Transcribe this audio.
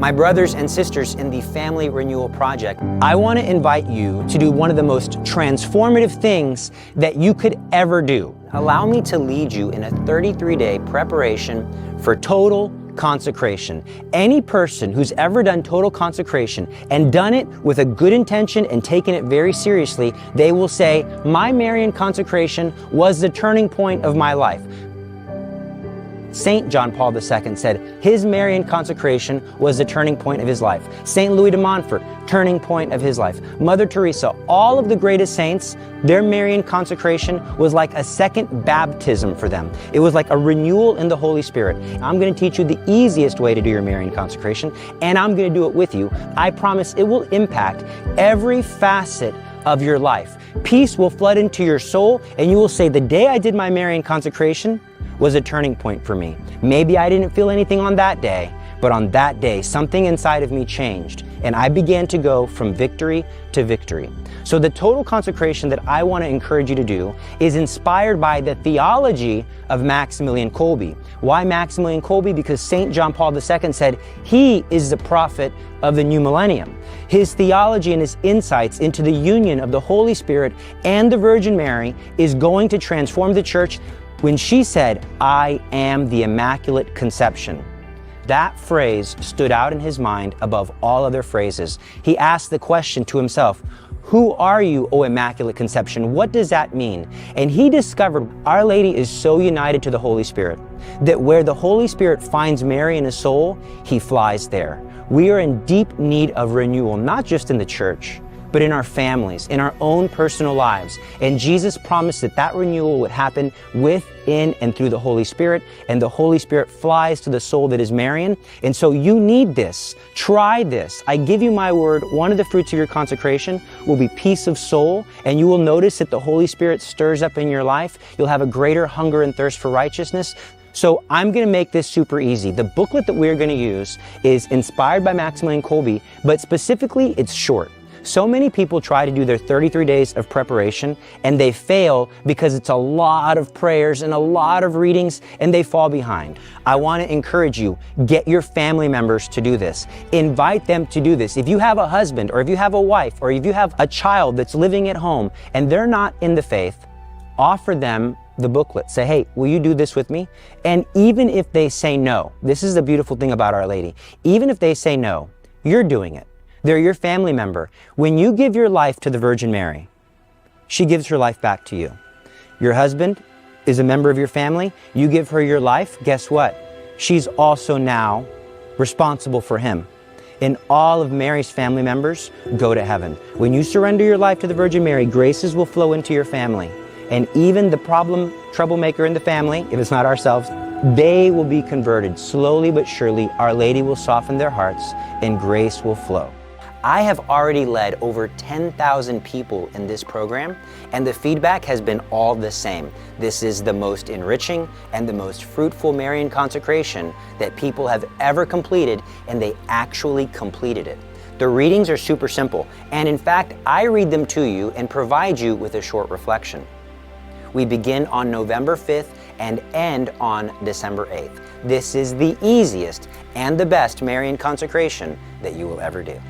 My brothers and sisters in the Family Renewal Project, I want to invite you to do one of the most transformative things that you could ever do. Allow me to lead you in a 33-day preparation for total consecration. Any person who's ever done total consecration and done it with a good intention and taken it very seriously, they will say, my Marian consecration was the turning point of my life. Saint John Paul II said his Marian consecration was the turning point of his life. Saint Louis de Montfort, turning point of his life. Mother Teresa, all of the greatest saints, their Marian consecration was like a second baptism for them. It was like a renewal in the Holy Spirit. I'm going to teach you the easiest way to do your Marian consecration, and I'm going to do it with you. I promise it will impact every facet of your life. Peace will flood into your soul, and you will say, the day I did my Marian consecration was a turning point for me. Maybe I didn't feel anything on that day, but on that day, something inside of me changed, and I began to go from victory to victory. So the total consecration that I want to encourage you to do is inspired by the theology of Maximilian Kolbe. Why Maximilian Kolbe? Because St. John Paul II said he is the prophet of the new millennium. His theology and his insights into the union of the Holy Spirit and the Virgin Mary is going to transform the church. When she said, I am the Immaculate Conception, that phrase stood out in his mind above all other phrases. He asked the question to himself, who are you, O Immaculate Conception? What does that mean? And he discovered Our Lady is so united to the Holy Spirit that where the Holy Spirit finds Mary in a soul, he flies there. We are in deep need of renewal, not just in the church, but in our families, in our own personal lives. And Jesus promised that that renewal would happen within and through the Holy Spirit, and the Holy Spirit flies to the soul that is Marian. And so you need this. Try this. I give you my word, one of the fruits of your consecration will be peace of soul, and you will notice that the Holy Spirit stirs up in your life. You'll have a greater hunger and thirst for righteousness. So I'm going to make this super easy. The booklet that we're going to use is inspired by Maximilian Kolbe, but specifically it's short. So many people try to do their 33 days of preparation and they fail because it's a lot of prayers and a lot of readings and they fall behind. I want to encourage you, get your family members to do this. Invite them to do this. If you have a husband or if you have a wife or if you have a child that's living at home and they're not in the faith, offer them the booklet. Say, hey, will you do this with me? And even if they say no, this is the beautiful thing about Our Lady. Even if they say no, you're doing it. They're your family member. When you give your life to the Virgin Mary, she gives her life back to you. Your husband is a member of your family. You give her your life. Guess what? She's also now responsible for him. And all of Mary's family members go to heaven. When you surrender your life to the Virgin Mary, graces will flow into your family. And even the troublemaker in the family, if it's not ourselves, they will be converted. Slowly but surely, Our Lady will soften their hearts and grace will flow. I have already led over 10,000 people in this program, and the feedback has been all the same. This is the most enriching and the most fruitful Marian consecration that people have ever completed, and they actually completed it. The readings are super simple, and in fact, I read them to you and provide you with a short reflection. We begin on November 5th and end on December 8th. This is the easiest and the best Marian consecration that you will ever do.